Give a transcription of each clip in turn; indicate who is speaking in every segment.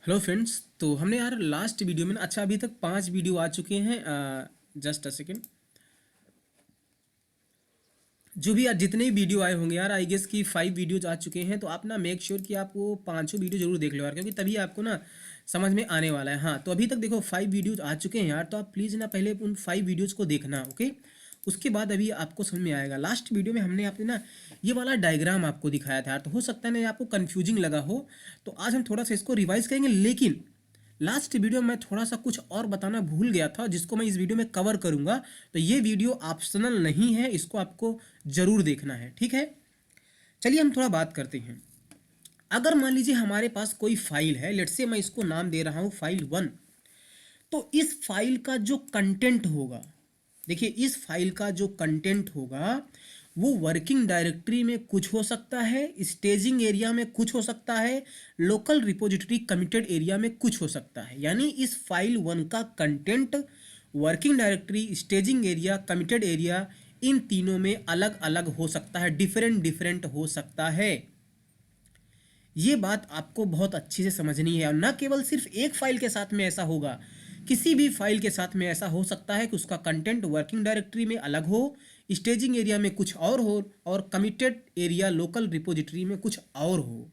Speaker 1: Hello friends. तो हमने यार लास्ट वीडियो में अच्छा अभी तक 5 वीडियो आ चुके हैं। Just a second. जो भी यार जितने भी वीडियो आए होंगे यार, आई गेस कि 5 वीडियोज आ चुके हैं। तो आप ना मेक श्योर कि आप वो पाँचों वीडियो जरूर देख लो यार, क्योंकि तभी आपको ना समझ में आने वाला है। हाँ, तो अभी तक देखो 5 वीडियोज आ चुके हैं यार, तो आप प्लीज़ ना पहले उन 5 वीडियोज़ को देखना, ओके। उसके बाद अभी आपको समझ में आएगा। लास्ट वीडियो में हमने आपने ना ये वाला डायग्राम आपको दिखाया था यार, तो हो सकता है ना ये आपको कन्फ्यूजिंग लगा हो। तो आज हम थोड़ा सा इसको रिवाइज करेंगे, लेकिन लास्ट वीडियो में थोड़ा सा कुछ और बताना भूल गया था, जिसको मैं इस वीडियो में कवर करूंगा। तो ये वीडियो ऑप्शनल नहीं है, इसको आपको जरूर देखना है, ठीक है। चलिए हम थोड़ा बात करते हैं। अगर मान लीजिए हमारे पास कोई फाइल है, लेट्स से मैं इसको नाम दे रहा हूं फाइल 1। तो इस फाइल का जो कंटेंट होगा, देखिए इस फाइल का जो कंटेंट होगा वो वर्किंग डायरेक्टरी में कुछ हो सकता है, स्टेजिंग एरिया में कुछ हो सकता है, लोकल रिपोजिटरी कमिटेड एरिया में कुछ हो सकता है। यानी इस फाइल 1 का content working directory, staging area, committed area, इन तीनों में अलग अलग हो सकता है, डिफरेंट डिफरेंट हो सकता है। ये बात आपको बहुत अच्छी से समझनी है, और न केवल सिर्फ एक फाइल के साथ में ऐसा होगा, किसी भी फाइल के साथ में ऐसा हो सकता है कि उसका कंटेंट वर्किंग डायरेक्टरी में अलग हो, स्टेजिंग एरिया में कुछ और हो, और कमिटेड एरिया लोकल रिपोजिटरी में कुछ और हो,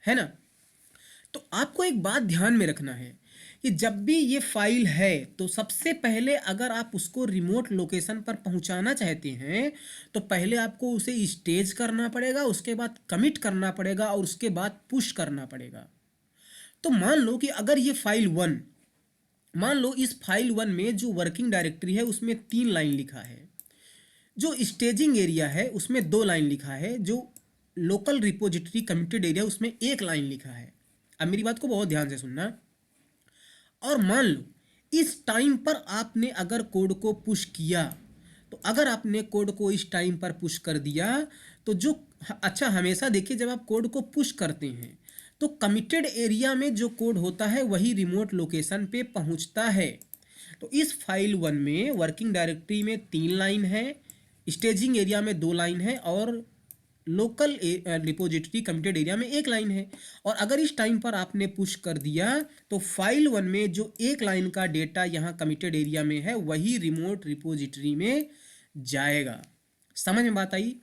Speaker 1: है ना। तो आपको एक बात ध्यान में रखना है कि जब भी ये फाइल है, तो सबसे पहले अगर आप उसको रिमोट लोकेशन पर पहुंचाना चाहते हैं, तो पहले आपको उसे स्टेज करना पड़ेगा, उसके बाद कमिट करना पड़ेगा, और उसके बाद पुश करना पड़ेगा। तो मान लो कि अगर ये फाइल 1, मान लो इस फाइल 1 में जो वर्किंग डायरेक्टरी है उसमें 3 लाइन लिखा है, जो स्टेजिंग एरिया है उसमें 2 लाइन लिखा है, जो लोकल रिपोजिटरी कमिटेड एरिया उसमें 1 लाइन लिखा है। अब मेरी बात को बहुत ध्यान से सुनना। और मान लो इस टाइम पर आपने अगर कोड को पुश किया, तो अगर आपने कोड को इस टाइम पर पुश कर दिया, तो जो अच्छा, हमेशा देखिए जब आप कोड को पुश करते हैं तो कमिटेड एरिया में जो कोड होता है वही रिमोट लोकेशन पे पहुंचता है। तो इस फाइल 1 में वर्किंग डायरेक्टरी में 3 लाइन है, स्टेजिंग एरिया में 2 लाइन है, और लोकल रिपोजिटरी कमिटेड एरिया में 1 लाइन है। और अगर इस टाइम पर आपने पुश कर दिया, तो फाइल 1 में जो 1 लाइन का डेटा यहाँ कमिटेड एरिया में है वही रिमोट रिपोजिटरी में जाएगा। समझ में बात आई।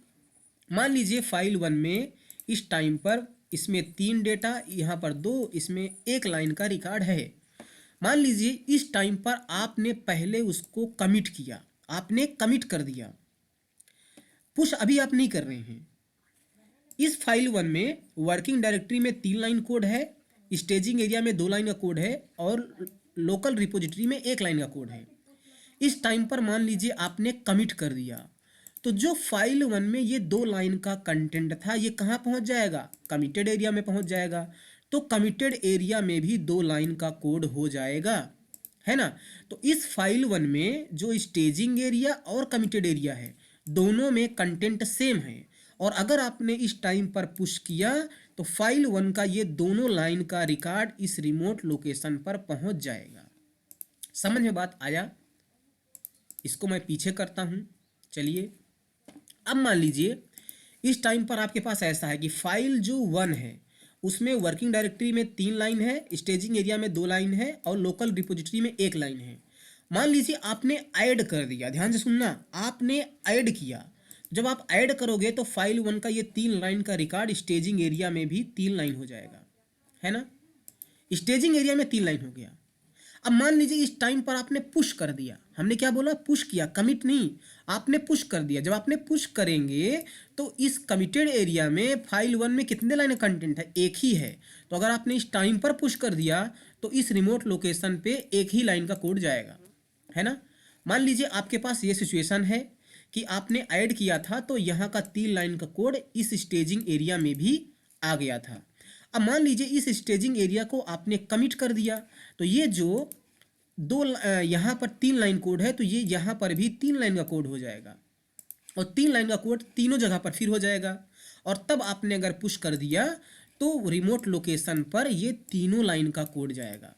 Speaker 1: मान लीजिए फाइल 1 में इस टाइम पर इसमें 3 डेटा, यहाँ पर 2, इसमें 1 लाइन का रिकॉर्ड है। मान लीजिए इस टाइम पर आपने पहले उसको कमिट किया, आपने कमिट कर दिया, पुश अभी आप नहीं कर रहे हैं। इस फाइल 1 में वर्किंग डायरेक्टरी में 3 लाइन कोड है, स्टेजिंग एरिया में 2 लाइन का कोड है, और लोकल रिपोजिटरी में 1 लाइन का कोड है। इस टाइम पर मान लीजिए आपने कमिट कर दिया, तो जो फाइल 1 में ये 2 लाइन का कंटेंट था ये कहाँ पहुंच जाएगा, कमिटेड एरिया में पहुंच जाएगा। तो कमिटेड एरिया में भी 2 लाइन का कोड हो जाएगा, है ना। तो इस फाइल 1 में जो स्टेजिंग एरिया और कमिटेड एरिया है दोनों में कंटेंट सेम है, और अगर आपने इस टाइम पर पुश किया तो फाइल 1 का ये दोनों लाइन का रिकॉर्ड इस रिमोट लोकेशन पर पहुंच जाएगा। समझ में बात आया। इसको मैं पीछे करता हूं। चलिए अब मान लीजिए इस टाइम पर आपके पास ऐसा है कि फाइल जो 1 है उसमें वर्किंग डायरेक्टरी में 3 लाइन है, स्टेजिंग एरिया में 2 लाइन है, और लोकल रिपोजिटरी में 1 लाइन है। मान लीजिए आपने ऐड कर दिया, ध्यान से सुनना, आपने ऐड किया। जब आप ऐड करोगे तो फाइल 1 का ये 3 लाइन का रिकॉर्ड स्टेजिंग एरिया में भी 3 लाइन हो जाएगा, है ना। स्टेजिंग एरिया में 3 लाइन हो गया। अब मान लीजिए इस टाइम पर आपने पुश कर दिया, हमने क्या बोला, पुश किया, कमिट नहीं, आपने पुश कर दिया। जब आपने पुश करेंगे तो इस कमिटेड एरिया में फाइल 1 में कितने लाइन कंटेंट है, 1 ही है। तो अगर आपने इस टाइम पर पुश कर दिया तो इस रिमोट लोकेशन पे 1 ही लाइन का कोड जाएगा, है ना। मान लीजिए आपके पास ये सिचुएशन है कि आपने ऐड किया था, तो यहाँ का 3 लाइन का कोड इस स्टेजिंग एरिया में भी आ गया था। अब मान लीजिए इस स्टेजिंग एरिया को आपने कमिट कर दिया, तो ये जो यहाँ पर 3 लाइन कोड है, तो ये यहाँ पर भी 3 लाइन का कोड हो जाएगा, और 3 लाइन का कोड तीनों जगह पर फिर हो जाएगा। और तब आपने अगर पुश कर दिया तो रिमोट लोकेशन पर ये तीनों लाइन का कोड जाएगा,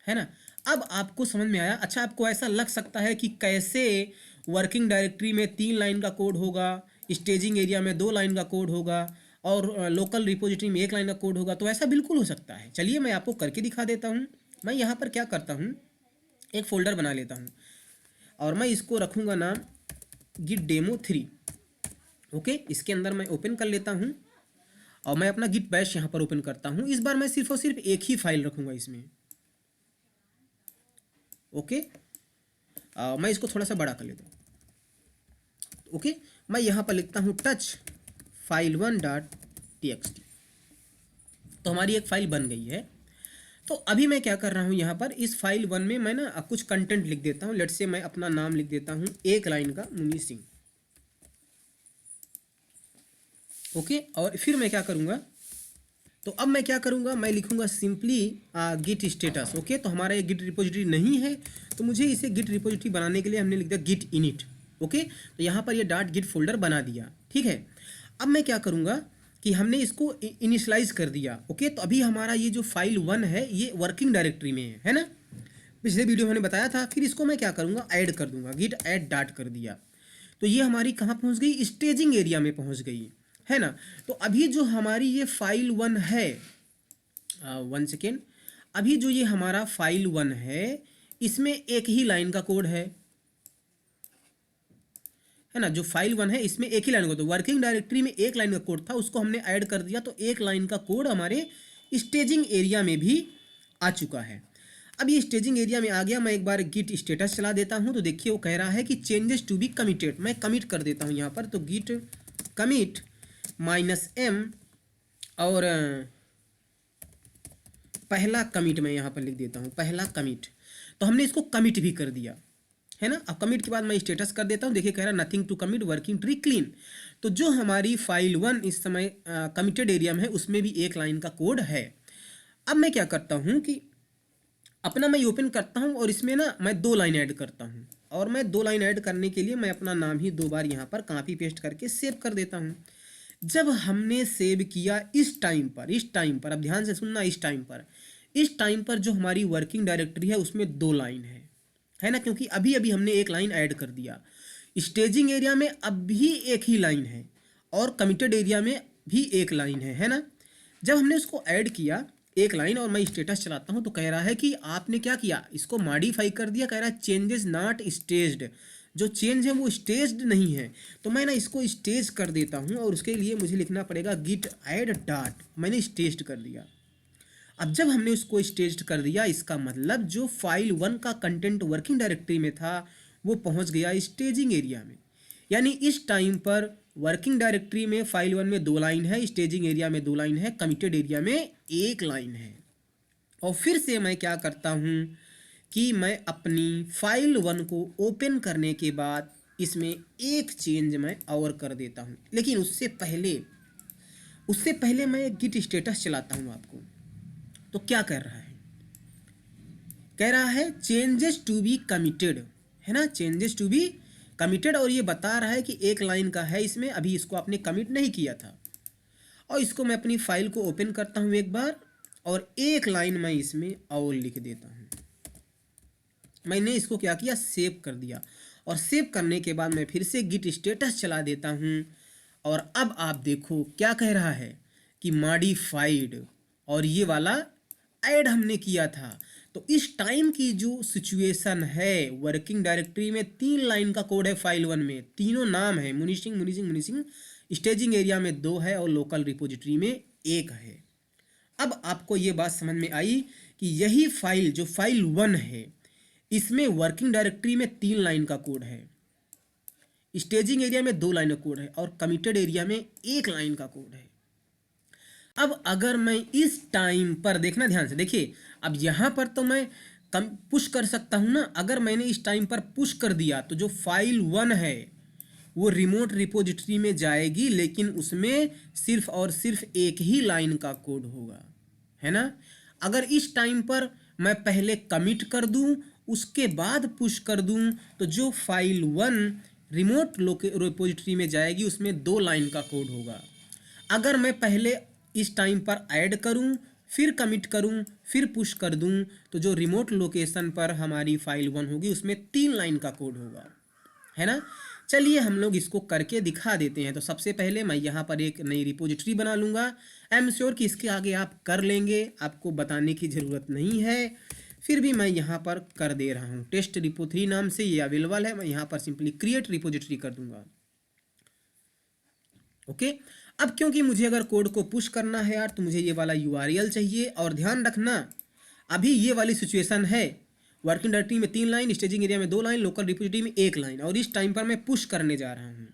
Speaker 1: है ना। अब आपको समझ में आया। अच्छा, आपको ऐसा लग सकता है कि कैसे वर्किंग डायरेक्टरी में 3 लाइन का कोड होगा, स्टेजिंग एरिया में 2 लाइन का कोड होगा, और लोकल रिपोजिटरी में एक लाइन का कोड होगा, तो ऐसा बिल्कुल हो सकता है। चलिए मैं आपको करके दिखा देता हूँ। मैं यहाँ पर क्या करता हूँ, एक फ़ोल्डर बना लेता हूँ और मैं इसको रखूँगा नाम गिट डेमो 3। ओके, इसके अंदर मैं ओपन कर लेता हूँ और मैं अपना गिट बैश यहाँ पर ओपन करता हूँ। इस बार मैं सिर्फ और सिर्फ एक ही फाइल रखूँगा इसमें। ओके, मैं इसको थोड़ा सा बड़ा कर लेता हूँ। ओके, मैं यहाँ पर लिखता हूँ टच file1.txt। तो हमारी एक फ़ाइल बन गई है। तो अभी मैं क्या कर रहा हूँ, यहाँ पर इस फाइल 1 में मैं ना कुछ कंटेंट लिख देता हूँ। लेट से मैं अपना नाम लिख देता हूँ एक लाइन का, मुनि सिंह। ओके, और फिर मैं क्या करूँगा, तो अब मैं क्या करूँगा, मैं लिखूँगा सिंपली गिट स्टेटस। ओके, तो हमारा ये गिट रिपोजिटरी नहीं है, तो मुझे इसे गिट रिपोजिटरी बनाने के लिए हमने लिख दिया गिट इनिट। ओके, तो यहाँ पर ये .git फोल्डर बना दिया। ठीक है, अब मैं क्या करूँगा कि हमने इसको इनिशलाइज कर दिया। ओके, तो अभी हमारा ये जो फाइल 1 है ये वर्किंग डायरेक्टरी में है ना, पिछले वीडियो में मैंने बताया था। फिर इसको मैं क्या करूँगा, ऐड कर दूंगा, गिट ऐड डाट कर दिया। तो ये हमारी कहाँ पहुँच गई, स्टेजिंग एरिया में पहुँच गई है ना। तो अभी जो हमारी ये फाइल 1 है, 1 सेकेंड, अभी जो ये हमारा फाइल 1 है इसमें एक ही लाइन का कोड है ना। जो फाइल 1 है इसमें एक ही लाइन का, तो वर्किंग डायरेक्टरी में एक लाइन का कोड था, उसको हमने ऐड कर दिया, तो एक लाइन का कोड हमारे स्टेजिंग एरिया में भी आ चुका है। अब ये स्टेजिंग एरिया में आ गया। मैं एक बार गिट स्टेटस चला देता हूँ, तो देखिए वो कह रहा है कि चेंजेस टू बी कमिटेड। मैं कमिट कर देता हूँ यहाँ पर, तो गिट कमिट -m और पहला कमिट मैं यहाँ पर लिख देता हूँ, पहला कमिट। तो हमने इसको कमिट भी कर दिया है ना। अब कमिट के बाद मैं स्टेटस कर देता हूँ। देखिए कह रहा है nothing to commit, working tree clean. तो जो हमारी फाइल 1 इस समय कमिटेड एरिया में है उसमें भी एक लाइन का कोड है। अब मैं क्या करता हूँ कि अपना मैं ओपन करता हूँ और इसमें ना मैं 2 लाइन ऐड करता हूँ, और मैं 2 लाइन ऐड करने के लिए मैं अपना नाम ही 2 बार यहाँ पर कॉपी पेस्ट करके सेव कर देता हूँ। जब हमने सेव किया इस टाइम पर अब ध्यान से सुनना, इस टाइम पर जो हमारी वर्किंग डायरेक्टरी है उसमें 2 लाइन है ना, क्योंकि अभी अभी हमने एक लाइन ऐड कर दिया। स्टेजिंग एरिया में अब भी एक ही लाइन है और कमिटेड एरिया में भी एक लाइन है ना। जब हमने उसको ऐड किया एक लाइन और मैं स्टेटस चलाता हूं, तो कह रहा है कि आपने क्या किया, इसको मॉडिफाई कर दिया। कह रहा है चेंजेस नॉट स्टेज्ड, जो चेंज है वो स्टेज्ड नहीं है। तो मैं ना इसको स्टेज कर देता हूं, और उसके लिए मुझे लिखना पड़ेगा गिट ऐड डाट। मैंने स्टेज कर दिया। अब जब हमने उसको स्टेज कर दिया, इसका मतलब जो फाइल 1 का कंटेंट वर्किंग डायरेक्टरी में था वो पहुंच गया स्टेजिंग एरिया में। यानी इस टाइम पर वर्किंग डायरेक्टरी में फाइल 1 में 2 लाइन है, स्टेजिंग एरिया में 2 लाइन है, कमिटेड एरिया में 1 लाइन है। और फिर से मैं क्या करता हूँ कि मैं अपनी फाइल 1 को ओपन करने के बाद इसमें एक चेंज मैं और कर देता हूँ। लेकिन उससे पहले मैं एक गिट स्टेटस चलाता हूँ आपको। तो क्या कर रहा है, कह रहा है चेंजेस टू बी कमिटेड, है ना, चेंजेस टू बी कमिटेड। और ये बता रहा है कि एक लाइन का है इसमें, अभी इसको आपने कमिट नहीं किया था। और इसको मैं अपनी फाइल को ओपन करता हूँ एक बार, और एक लाइन मैं इसमें और लिख देता हूँ। मैंने इसको क्या किया, सेव कर दिया। और सेव करने के बाद मैं फिर से गिट स्टेटस चला देता हूँ, और अब आप देखो क्या कह रहा है कि मॉडिफाइड, और ये वाला ऐड हमने किया था। तो इस टाइम की जो सिचुएशन है, वर्किंग डायरेक्टरी में 3 लाइन का कोड है फाइल 1 में, तीनों नाम है मुनि सिंह। स्टेजिंग एरिया में 2 है और लोकल रिपोजिटरी में 1 है। अब आपको ये बात समझ में आई कि यही फाइल जो फाइल 1 है इसमें वर्किंग डायरेक्टरी में 3 लाइन का कोड है, स्टेजिंग एरिया में 2 लाइन का कोड है, और कमिटेड एरिया में 1 लाइन का कोड है। अब अगर मैं इस टाइम पर, देखना ध्यान से, देखिए अब यहाँ पर तो मैं पुश कर सकता हूँ ना। अगर मैंने इस टाइम पर पुश कर दिया तो जो फाइल 1 है वो रिमोट रिपोजिटरी में जाएगी, लेकिन उसमें सिर्फ और सिर्फ एक ही लाइन का कोड होगा, है ना। अगर इस टाइम पर मैं पहले कमिट कर दूं उसके बाद पुश कर दूं, तो जो फाइल 1 रिमोट रिपोजिटरी में जाएगी उसमें 2 लाइन का कोड होगा। अगर मैं पहले इस टाइम पर ऐड करूं, फिर कमिट करूं, फिर पुश कर दूं, तो जो रिमोट लोकेशन पर हमारी फाइल 1 होगी उसमें 3 लाइन का कोड होगा, है ना। चलिए हम लोग इसको करके दिखा देते हैं। तो सबसे पहले मैं यहाँ पर एक नई रिपोजिटरी बना लूँगा। आई एम श्योर कि इसके आगे आप कर लेंगे, आपको बताने की ज़रूरत नहीं है, फिर भी मैं यहाँ पर कर दे रहा हूँ। टेस्ट रिपो 3 नाम से ये अवेलेबल है। मैं यहाँ पर सिंपली क्रिएट रिपोजिटरी कर दूंगा। ओके, अब क्योंकि मुझे अगर कोड को पुश करना है यार, तो मुझे ये वाला URL चाहिए। और ध्यान रखना, अभी ये वाली सिचुएशन है, वर्किंग डायरेक्टरी में 3 लाइन, स्टेजिंग एरिया में 2 लाइन, लोकल रिपोजिटरी में 1 लाइन, और इस टाइम पर मैं पुश करने जा रहा हूँ।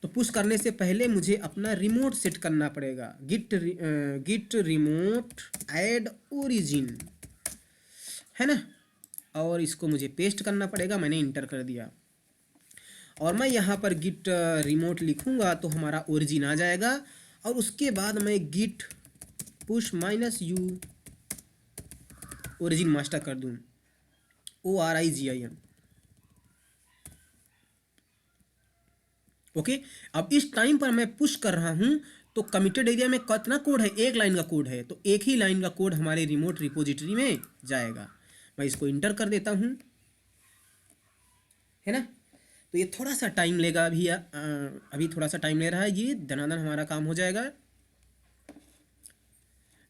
Speaker 1: तो पुश करने से पहले मुझे अपना रिमोट सेट करना पड़ेगा। गिट रिमोट ऐड ओरिजिन, है ना, और इसको मुझे पेस्ट करना पड़ेगा। मैंने इंटर कर दिया और मैं यहाँ पर गिट रिमोट लिखूँगा तो हमारा ओरिजिन आ जाएगा। और उसके बाद मैं git push -u origin master कर दूँ, ORIGIN। ओके, अब इस टाइम पर मैं पुश कर रहा हूँ तो कमिटेड एरिया में कितना कोड है, 1 लाइन का कोड है, तो एक ही लाइन का कोड हमारे रिमोट रिपोजिटरी में जाएगा। मैं इसको इंटर कर देता हूँ, है ना। तो ये थोड़ा सा टाइम लेगा, अभी थोड़ा सा टाइम ले रहा है, ये दनादन हमारा काम हो जाएगा।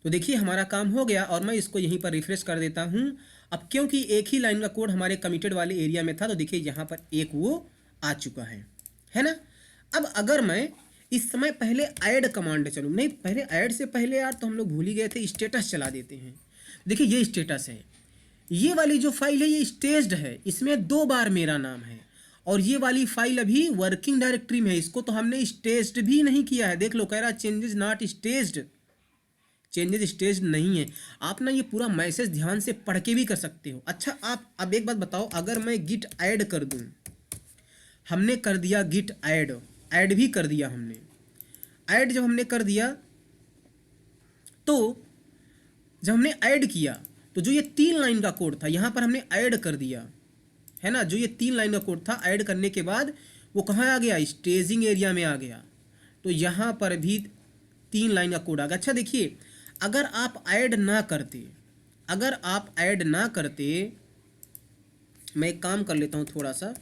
Speaker 1: तो देखिए हमारा काम हो गया और मैं इसको यहीं पर रिफ्रेश कर देता हूँ। अब क्योंकि एक ही लाइन का कोड हमारे कमिटेड वाले एरिया में था, तो देखिए यहाँ पर एक वो आ चुका है ना। अब अगर मैं इस समय पहले ऐड कमांड चलूँ, नहीं पहले ऐड से पहले यार तो हम लोग भूल ही गए थे, स्टेटस चला देते हैं। देखिए ये स्टेटस है, ये वाली जो फाइल है ये स्टेज्ड है, इसमें 2 बार मेरा नाम है, और ये वाली फाइल अभी वर्किंग डायरेक्टरी में है, इसको तो हमने स्टेज्ड भी नहीं किया है। देख लो कह रहा changes not staged, changes staged नहीं है। आप ना ये पूरा मैसेज ध्यान से पढ़ के भी कर सकते हो। अच्छा आप अब एक बात बताओ, अगर मैं गिट ऐड कर दूं, हमने कर दिया गिट ऐड भी कर दिया हमने, ऐड जब हमने कर दिया तो जब हमने ऐड किया तो जो ये 3 लाइन का कोड था यहाँ पर हमने ऐड कर दिया, है ना। जो ये 3 लाइन का कोड था, ऐड करने के बाद वो कहाँ आ गया, स्टेजिंग एरिया में आ गया। तो यहाँ पर भी 3 लाइन का कोड आ गया। अच्छा देखिए, अगर आप ऐड ना करते, मैं एक काम कर लेता हूँ थोड़ा सा,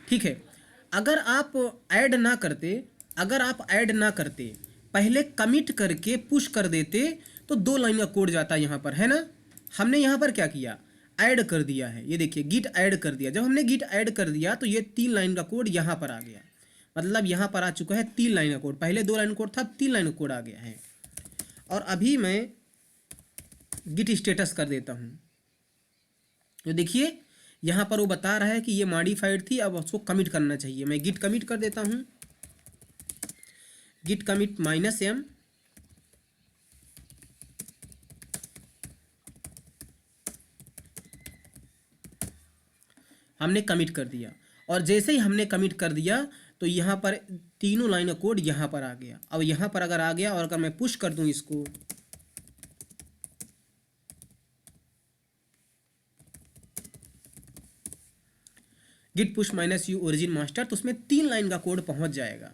Speaker 1: ठीक है। अगर आप ऐड ना करते, पहले कमिट करके पुश कर देते तो 2 लाइन का कोड जाता यहाँ पर, है ना। हमने यहाँ पर क्या किया, ऐड कर दिया है। ये देखिए गिट ऐड कर दिया। जब हमने गिट ऐड कर दिया तो ये 3 लाइन का कोड यहाँ पर आ गया, मतलब यहाँ पर आ चुका है 3 लाइन का कोड। पहले 2 लाइन कोड था, 3 लाइन का कोड आ गया है। और अभी मैं गिट स्टेटस कर देता हूँ, तो देखिए यहाँ पर वो बता रहा है कि ये मॉडिफाइड थी, अब उसको कमिट करना चाहिए। मैं गिट कमिट कर देता हूँ, गिट कमिट -m, हमने कमिट कर दिया। और जैसे ही हमने कमिट कर दिया तो यहाँ पर तीनों लाइन का कोड यहाँ पर आ गया। अब यहाँ पर अगर आ गया और अगर मैं पुश कर दूँ इसको, git push -u origin master, तो उसमें 3 लाइन का कोड पहुंच जाएगा।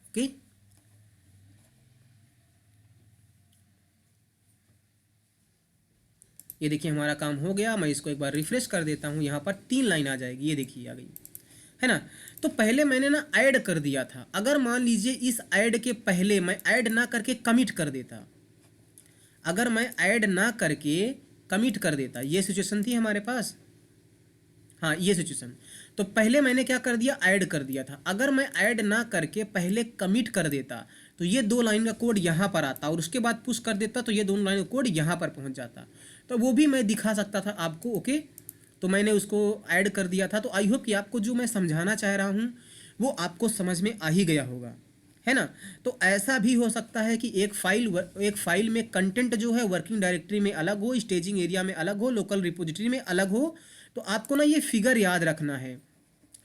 Speaker 1: ओके, ये देखिए हमारा काम हो गया। मैं इसको एक बार रिफ्रेश कर देता हूँ, यहाँ पर 3 लाइन आ जाएगी, ये देखिए आ गई, है ना। तो पहले मैंने ना ऐड कर दिया था। अगर मान लीजिए इस ऐड के पहले मैं ऐड ना करके कमिट कर देता, अगर मैं ऐड ना करके कमिट कर देता, ये सिचुएशन थी हमारे पास, हाँ ये सिचुएशन। तो पहले मैंने क्या कर दिया, ऐड कर दिया था। अगर मैं ऐड ना करके पहले कमिट कर देता तो ये 2 लाइन का कोड यहाँ पर आता, और उसके बाद पुश कर देता तो ये 2 लाइन का कोड यहाँ पर पहुँच जाता। तो वो भी मैं दिखा सकता था आपको। ओके, तो मैंने उसको ऐड कर दिया था। तो आई होप कि आपको जो मैं समझाना चाह रहा हूँ वो आपको समझ में आ ही गया होगा, है ना। तो ऐसा भी हो सकता है कि एक फाइल में कंटेंट जो है वर्किंग डायरेक्टरी में अलग हो, स्टेजिंग एरिया में अलग हो, लोकल रिपोजिटरी में अलग हो। तो आपको ना ये फिगर याद रखना है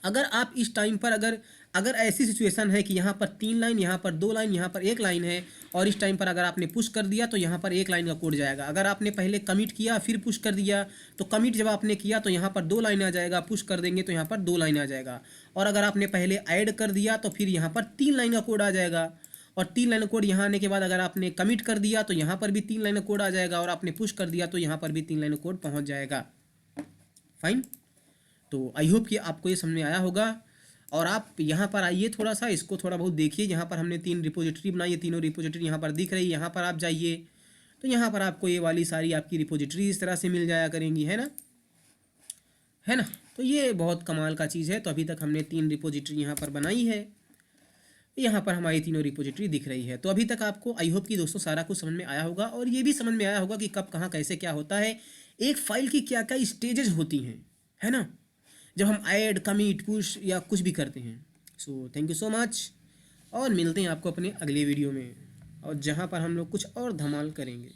Speaker 1: अगर आप इस टाइम पर अगर अगर ऐसी सिचुएशन है कि यहाँ पर 3 लाइन, यहाँ पर 2 लाइन, यहाँ पर 1 लाइन है, और इस टाइम पर अगर आपने पुश कर दिया तो यहाँ पर 1 लाइन का कोड जाएगा। अगर आपने पहले कमिट किया फिर पुश कर दिया तो कमिट जब आपने किया तो यहाँ पर 2 लाइन आ जाएगा, पुश कर देंगे तो यहाँ पर 2 लाइन आ जाएगा। और अगर आपने पहले ऐड कर दिया तो फिर यहाँ पर 3 लाइन का कोड आ जाएगा। और 3 लाइन का कोड यहाँ आने के बाद अगर आपने कमिट कर दिया तो यहाँ पर भी 3 लाइन का कोड आ जाएगा, और आपने पुश कर दिया तो यहाँ पर भी 3 लाइन का कोड पहुँच जाएगा। फाइन। तो आई होप कि आपको ये समझ में आया होगा। और आप यहाँ पर आइए, थोड़ा सा इसको थोड़ा बहुत देखिए। यहाँ पर हमने 3 रिपोजिटरी बनाई है, तीनों रिपोजिटरी यहाँ पर दिख रही है। यहाँ पर आप जाइए तो यहाँ पर आपको ये वाली सारी आपकी रिपोजिटरी इस तरह से मिल जाया करेंगी, है ना, है ना। तो ये बहुत कमाल का चीज़ है। तो अभी तक हमने 3 रिपोजिटरी यहाँ पर बनाई है, यहाँ पर हमारी तीनों रिपोजिटरी दिख रही है। तो अभी तक आपको आई होप कि दोस्तों सारा कुछ समझ में आया होगा, और ये भी समझ में आया होगा कि कब कहाँ कैसे क्या होता है, एक फाइल की क्या क्या स्टेजेस होती हैं, है ना, जब हम ऐड, कमिट, पुश या कुछ भी करते हैं। So thank you so much, और मिलते हैं आपको अपने अगले वीडियो में, और जहाँ पर हम लोग कुछ और धमाल करेंगे।